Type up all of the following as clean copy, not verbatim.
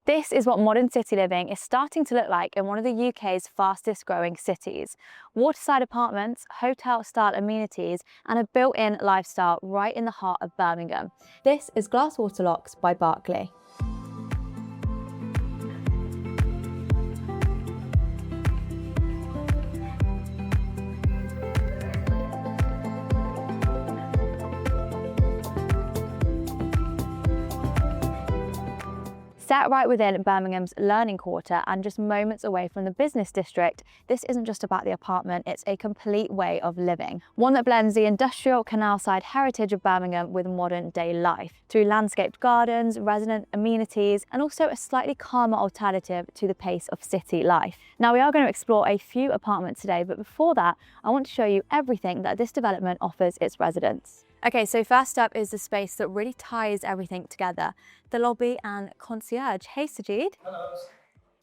This is what modern city living is starting to look like in one of the UK's fastest growing cities. Waterside apartments, hotel-style amenities, and a built-in lifestyle right in the heart of Birmingham. This is Glasswater Locks by Berkeley. Set right within Birmingham's Learning Quarter and just moments away from the business district, this isn't just about the apartment, it's a complete way of living. One that blends the industrial canal-side heritage of Birmingham with modern day life through landscaped gardens, resident amenities, and also a slightly calmer alternative to the pace of city life. Now we are going to explore a few apartments today, but before that, I want to show you everything that this development offers its residents. Okay, so first up is the space that really ties everything together, the lobby and concierge. Hey Sajid. Hello.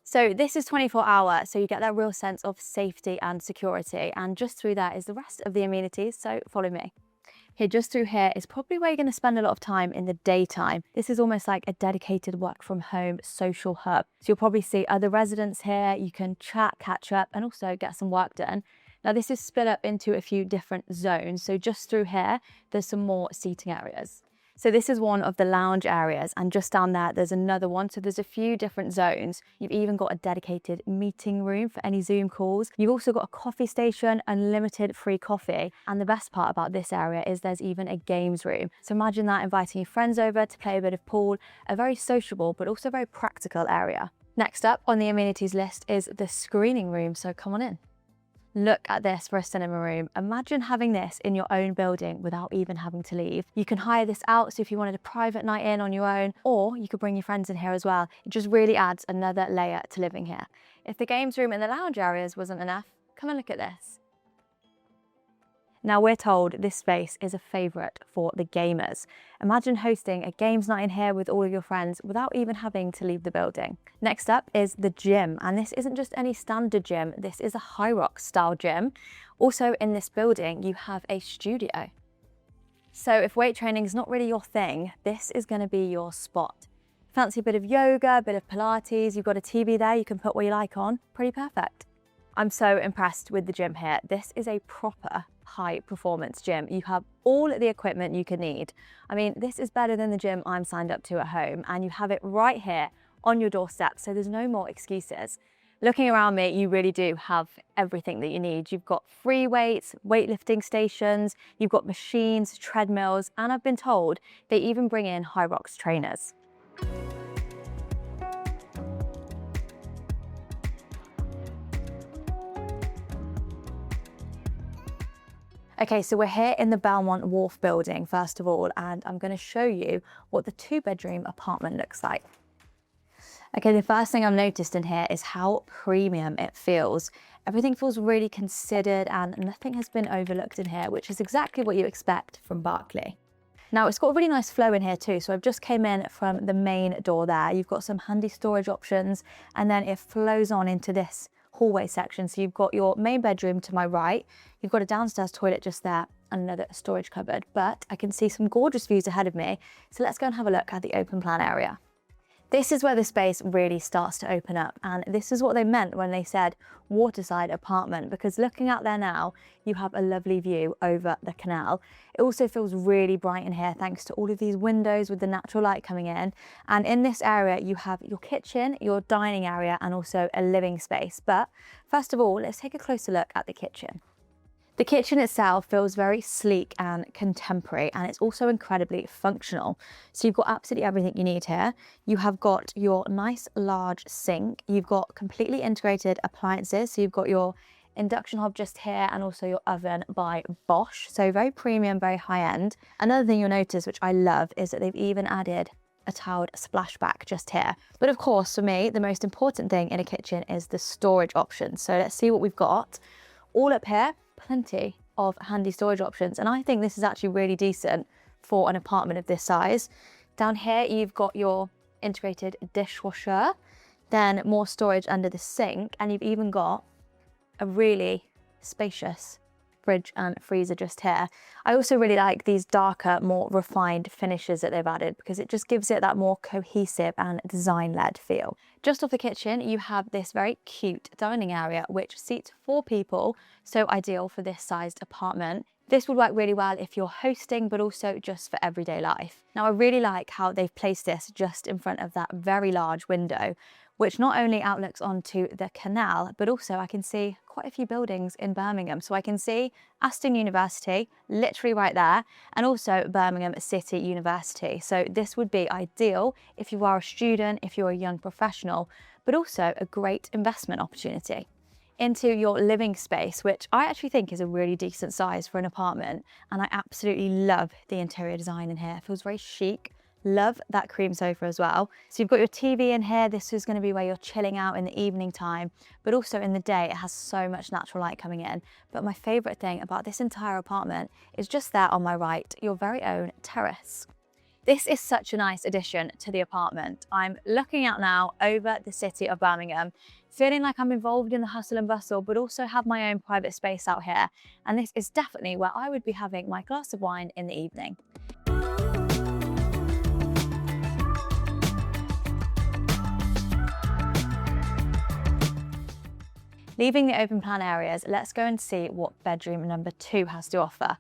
So this is 24-hour, so you get that real sense of safety and security, and just through that is the rest of the amenities, so follow me. Here, just through here is probably where you're going to spend a lot of time in the daytime. This is almost like a dedicated work from home social hub. So you'll probably see other residents here, you can chat, catch up, and also get some work done. Now this is split up into a few different zones. So just through here, there's some more seating areas. So this is one of the lounge areas, and just down there, there's another one. So there's a few different zones. You've even got a dedicated meeting room for any Zoom calls. You've also got a coffee station, unlimited free coffee. And the best part about this area is there's even a games room. So imagine that, inviting your friends over to play a bit of pool, a very sociable, but also very practical area. Next up on the amenities list is the screening room. So come on in. Look at this for a cinema room. Imagine having this in your own building without even having to leave. You can hire this out, so if you wanted a private night in on your own, or you could bring your friends in here as well. It just really adds another layer to living here. If the games room and the lounge areas wasn't enough, come and look at this. Now we're told this space is a favourite for the gamers. Imagine hosting a games night in here with all of your friends without even having to leave the building. Next up is the gym, and this isn't just any standard gym, this is a high rock style gym. Also in this building you have a studio. So if weight training is not really your thing, this is going to be your spot. Fancy a bit of yoga, a bit of Pilates, you've got a TV there you can put what you like on, pretty perfect. I'm so impressed with the gym here. This is a proper high performance gym. You have all the equipment you can need. I mean, this is better than the gym I'm signed up to at home, and you have it right here on your doorstep, so there's no more excuses. Looking around me, you really do have everything that you need. You've got free weights, weightlifting stations, you've got machines, treadmills, and I've been told they even bring in High Rocks trainers. Okay, so we're here in the Belmont Wharf building, first of all, and I'm going to show you what the 2-bedroom apartment looks like. Okay, the first thing I've noticed in here is how premium it feels. Everything feels really considered and nothing has been overlooked in here, which is exactly what you expect from Berkeley. Now it's got a really nice flow in here too. So I've just came in from the main door there. You've got some handy storage options, and then it flows on into this hallway section. So you've got your main bedroom to my right, you've got a downstairs toilet just there, and another storage cupboard, but I can see some gorgeous views ahead of me. So let's go and have a look at the open plan area. This is where the space really starts to open up, and this is what they meant when they said waterside apartment, because looking out there now, you have a lovely view over the canal. It also feels really bright in here thanks to all of these windows with the natural light coming in. And in this area, you have your kitchen, your dining area, and also a living space. But first of all, let's take a closer look at the kitchen. The kitchen itself feels very sleek and contemporary, and it's also incredibly functional. So you've got absolutely everything you need here. You have got your nice large sink. You've got completely integrated appliances. So you've got your induction hob just here, and also your oven by Bosch. So very premium, very high end. Another thing you'll notice, which I love, is that they've even added a tiled splashback just here. But of course, for me, the most important thing in a kitchen is the storage option. So let's see what we've got. All up here, plenty of handy storage options, and I think this is actually really decent for an apartment of this size. Down here you've got your integrated dishwasher, then more storage under the sink, and you've even got a really spacious fridge and freezer just here. I also really like these darker, more refined finishes that they've added because it just gives it that more cohesive and design-led feel. Just off the kitchen, you have this very cute dining area which seats 4 people, so ideal for this sized apartment. This would work really well if you're hosting, but also just for everyday life. Now, I really like how they've placed this just in front of that very large window, which not only outlooks onto the canal, but also I can see quite a few buildings in Birmingham. So I can see Aston University, literally right there, and also Birmingham City University. So this would be ideal if you are a student, if you're a young professional, but also a great investment opportunity. Into your living space, which I actually think is a really decent size for an apartment. And I absolutely love the interior design in here. It feels very chic. Love that cream sofa as well. So you've got your TV in here. This is going to be where you're chilling out in the evening time, but also in the day, it has so much natural light coming in. But my favorite thing about this entire apartment is just there on my right, your very own terrace. This is such a nice addition to the apartment. I'm looking out now over the city of Birmingham, feeling like I'm involved in the hustle and bustle, but also have my own private space out here. And this is definitely where I would be having my glass of wine in the evening. Leaving the open plan areas, let's go and see what bedroom number 2 has to offer.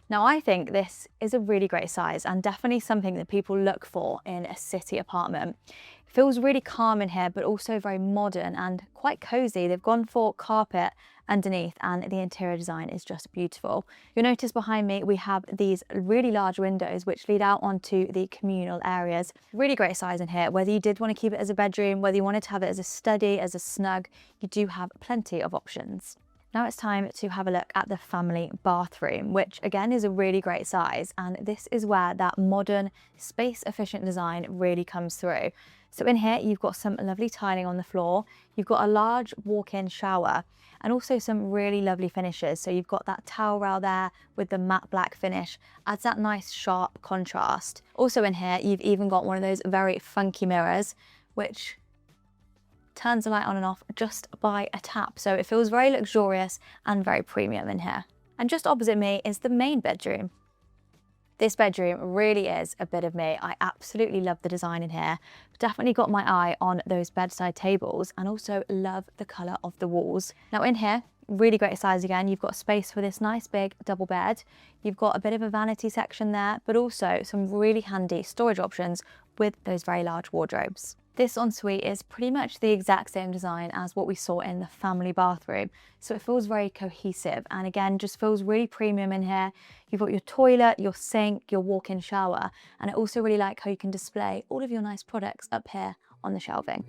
Now, I think this is a really great size and definitely something that people look for in a city apartment. It feels really calm in here, but also very modern and quite cozy. They've gone for carpet underneath and the interior design is just beautiful. You'll notice behind me, we have these really large windows which lead out onto the communal areas. Really great size in here. Whether you did want to keep it as a bedroom, whether you wanted to have it as a study, as a snug, you do have plenty of options. Now it's time to have a look at the family bathroom, which again is a really great size. And this is where that modern, space-efficient design really comes through. So in here, you've got some lovely tiling on the floor. You've got a large walk-in shower and also some really lovely finishes. So you've got that towel rail there with the matte black finish, adds that nice sharp contrast. Also in here, you've even got one of those very funky mirrors, which turns the light on and off just by a tap. So it feels very luxurious and very premium in here. And just opposite me is the main bedroom. This bedroom really is a bit of me. I absolutely love the design in here. Definitely got my eye on those bedside tables and also love the colour of the walls. Now in here, really great size again. You've got space for this nice big double bed. You've got a bit of a vanity section there, but also some really handy storage options with those very large wardrobes. This ensuite is pretty much the exact same design as what we saw in the family bathroom. So it feels very cohesive and again, just feels really premium in here. You've got your toilet, your sink, your walk-in shower. And I also really like how you can display all of your nice products up here on the shelving.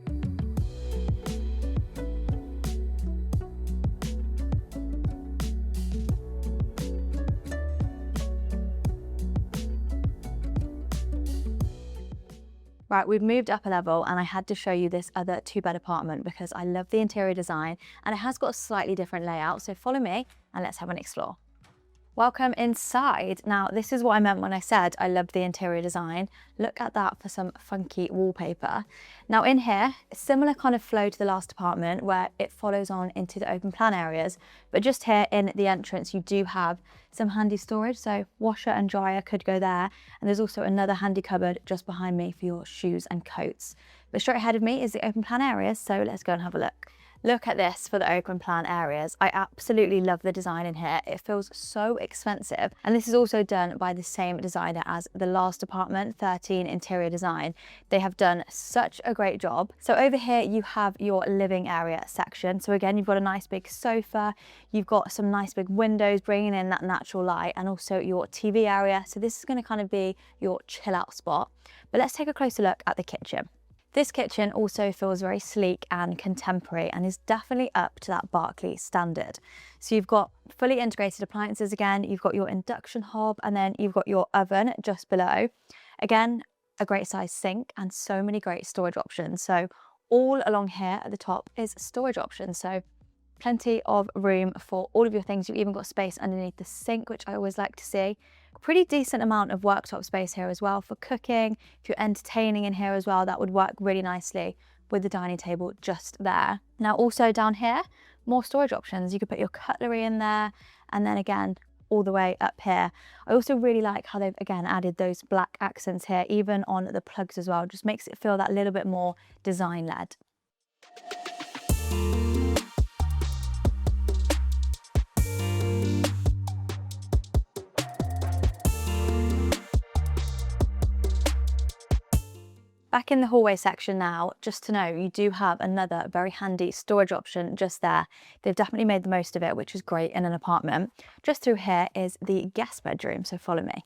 Right, we've moved up a level and I had to show you this other 2-bed apartment because I love the interior design and it has got a slightly different layout. So follow me and let's have an explore. Welcome inside. Now, this is what I meant when I said I loved the interior design. Look at that for some funky wallpaper. Now in here, a similar kind of flow to the last apartment where it follows on into the open plan areas. But just here in the entrance, you do have some handy storage. So washer and dryer could go there. And there's also another handy cupboard just behind me for your shoes and coats. But straight ahead of me is the open plan areas. So let's go and have a look. Look at this for the open plan areas. I absolutely love the design in here. It feels so expensive. And this is also done by the same designer as the last apartment, 13 Interior Design. They have done such a great job. So over here, you have your living area section. So again, you've got a nice big sofa. You've got some nice big windows bringing in that natural light and also your TV area. So this is going to kind of be your chill out spot. But let's take a closer look at the kitchen. This kitchen also feels very sleek and contemporary and is definitely up to that Berkeley standard. So you've got fully integrated appliances again, you've got your induction hob and then you've got your oven just below. Again, a great size sink and so many great storage options. So all along here at the top is storage options. So plenty of room for all of your things. You've even got space underneath the sink, which I always like to see. Pretty decent amount of worktop space here as well for cooking. If you're entertaining in here as well, that would work really nicely with the dining table just there. Now also down here, more storage options. You could put your cutlery in there and then again, all the way up here. I also really like how they've again added those black accents here, even on the plugs as well. Just makes it feel that little bit more design led. Back in the hallway section now, just to know, you do have another very handy storage option just there. They've definitely made the most of it, which is great in an apartment. Just through here is the guest bedroom, so follow me.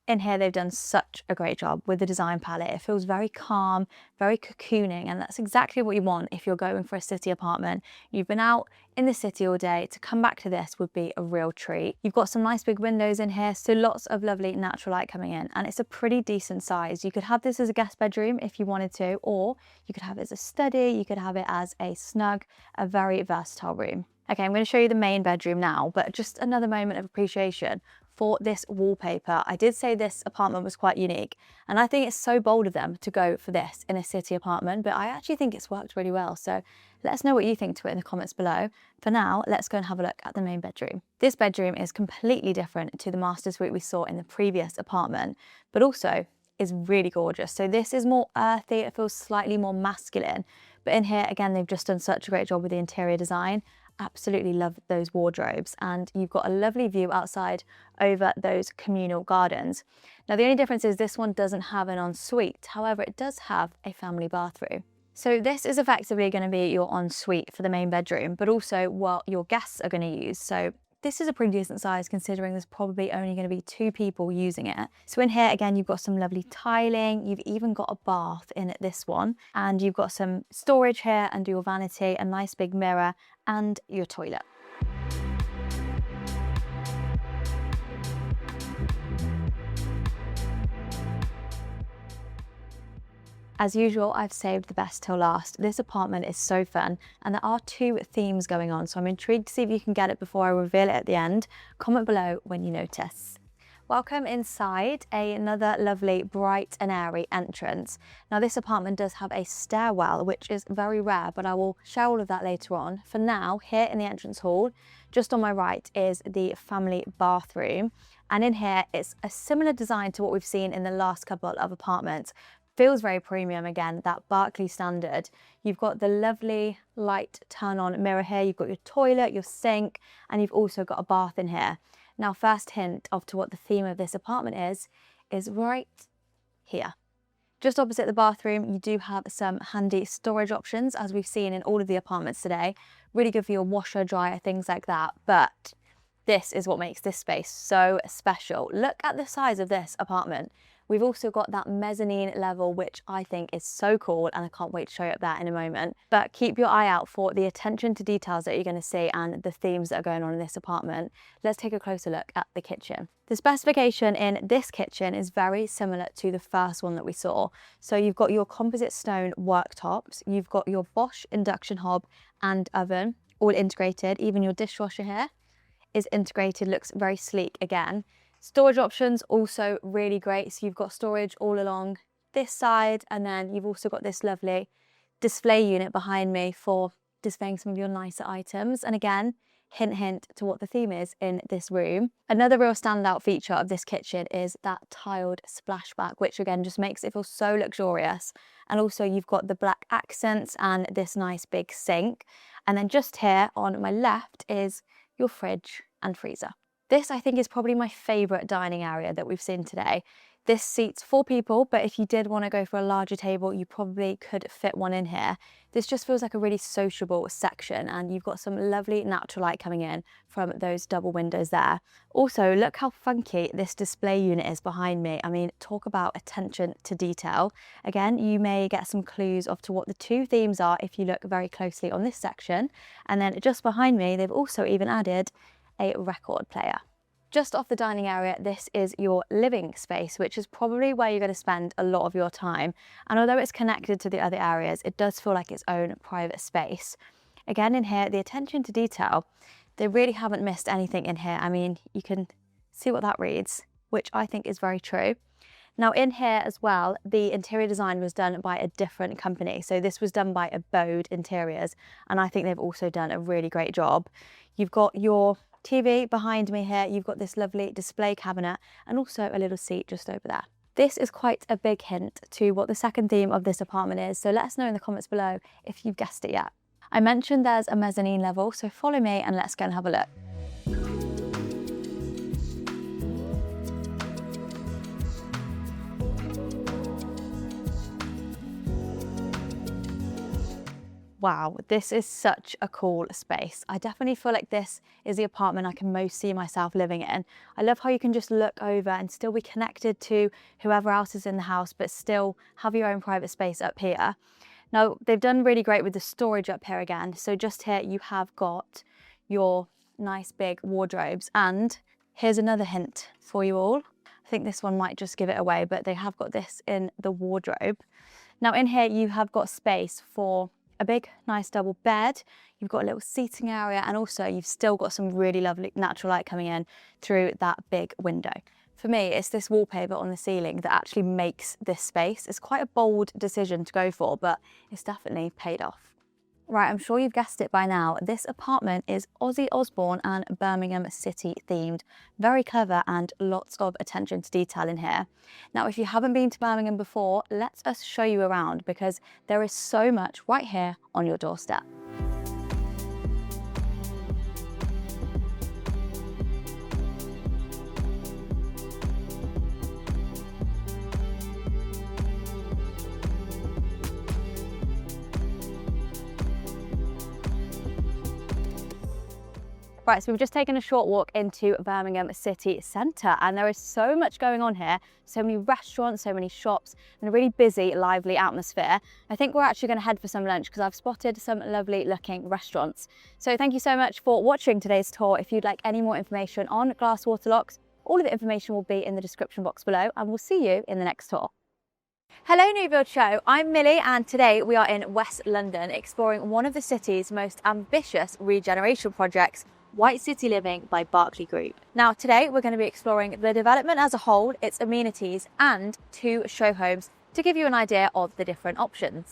In here, they've done such a great job with the design palette. It feels very calm, very cocooning, and that's exactly what you want if you're going for a city apartment. You've been out in the city all day, to come back to this would be a real treat. You've got some nice big windows in here, so lots of lovely natural light coming in, and it's a pretty decent size. You could have this as a guest bedroom if you wanted to, or you could have it as a study, you could have it as a snug, a very versatile room. Okay, I'm going to show you the main bedroom now, but just another moment of appreciation for this wallpaper. I did say this apartment was quite unique, and I think it's so bold of them to go for this in a city apartment, but I actually think it's worked really well. So let us know what you think to it in the comments below. For now, let's go and have a look at the main bedroom. This bedroom is completely different to the master suite we saw in the previous apartment, but also is really gorgeous. So this is more earthy, it feels slightly more masculine, but in here, again, they've just done such a great job with the interior design. Absolutely love those wardrobes, and you've got a lovely view outside over those communal gardens. Now the only difference is this one doesn't have an ensuite, however it does have a family bathroom. So this is effectively going to be your ensuite for the main bedroom, but also what your guests are going to use. So this is a pretty decent size considering there's probably only going to be 2 people using it. So in here, again, you've got some lovely tiling. You've even got a bath in this one, and you've got some storage here under your vanity, a nice big mirror, and your toilet. As usual, I've saved the best till last. This apartment is so fun, and there are 2 themes going on, so I'm intrigued to see if you can get it before I reveal it at the end. Comment below when you notice. Welcome inside, another lovely, bright and airy entrance. Now this apartment does have a stairwell, which is very rare, but I will share all of that later on. For now, here in the entrance hall, just on my right is the family bathroom. And in here, it's a similar design to what we've seen in the last couple of apartments. Feels very premium again, that Berkeley standard. You've got the lovely light turn on mirror here, you've got your toilet, your sink, and you've also got a bath in here. Now, first hint of to what the theme of this apartment is right here. Just opposite the bathroom, you do have some handy storage options, as we've seen in all of the apartments today. Really good for your washer, dryer, things like that. But this is what makes this space so special. Look at the size of this apartment. We've also got that mezzanine level, which I think is so cool, and I can't wait to show you that in a moment. But keep your eye out for the attention to details that you're going to see and the themes that are going on in this apartment. Let's take a closer look at the kitchen. The specification in this kitchen is very similar to the first one that we saw. So you've got your composite stone worktops, you've got your Bosch induction hob and oven, all integrated. Even your dishwasher here is integrated, looks very sleek again. Storage options also really great. So you've got storage all along this side, and then you've also got this lovely display unit behind me for displaying some of your nicer items. And again, hint, hint to what the theme is in this room. Another real standout feature of this kitchen is that tiled splashback, which again just makes it feel so luxurious. And also you've got the black accents and this nice big sink. And then just here on my left is your fridge and freezer. This, I think, is probably my favourite dining area that we've seen today. This seats 4 people, but if you did want to go for a larger table, you probably could fit one in here. This just feels like a really sociable section, and you've got some lovely natural light coming in from those double windows there. Also, look how funky this display unit is behind me. I mean, talk about attention to detail. Again, you may get some clues of to what the 2 themes are if you look very closely on this section. And then just behind me, they've also even added a record player. Just off the dining area, this is your living space, which is probably where you're going to spend a lot of your time. And although it's connected to the other areas, it does feel like its own private space. Again, in here, the attention to detail, they really haven't missed anything in here. I mean, you can see what that reads, which I think is very true. Now in here as well, the interior design was done by a different company. So this was done by Abode Interiors, and I think they've also done a really great job. You've got your TV behind me here, you've got this lovely display cabinet and also a little seat just over there. This is quite a big hint to what the second theme of this apartment is, so let us know in the comments below if you've guessed it yet. I mentioned there's a mezzanine level, so follow me and let's go and have a look. Wow, this is such a cool space. I definitely feel like this is the apartment I can most see myself living in. I love how you can just look over and still be connected to whoever else is in the house, but still have your own private space up here. Now, they've done really great with the storage up here again. So just here you have got your nice big wardrobes, and here's another hint for you all. I think this one might just give it away, but they have got this in the wardrobe. Now in here you have got space for a big nice double bed, you've got a little seating area, and also you've still got some really lovely natural light coming in through that big window. For me, it's this wallpaper on the ceiling that actually makes this space. It's quite a bold decision to go for, but it's definitely paid off. Right, I'm sure you've guessed it by now. This apartment is Ozzy Osbourne and Birmingham City themed. Very clever and lots of attention to detail in here. Now, if you haven't been to Birmingham before, let us show you around because there is so much right here on your doorstep. Right, so we've just taken a short walk into Birmingham city centre, and there is so much going on here, so many restaurants, so many shops, and a really busy, lively atmosphere. I think we're actually going to head for some lunch because I've spotted some lovely looking restaurants. So thank you so much for watching today's tour. If you'd like any more information on Glasswater Locks, all of the information will be in the description box below, and we'll see you in the next tour. Hello New Build Show, I'm Millie, and today we are in West London exploring one of the city's most ambitious regeneration projects, White City Living by Berkeley Group. Now today we're going to be exploring the development as a whole, its amenities and 2 show homes to give you an idea of the different options.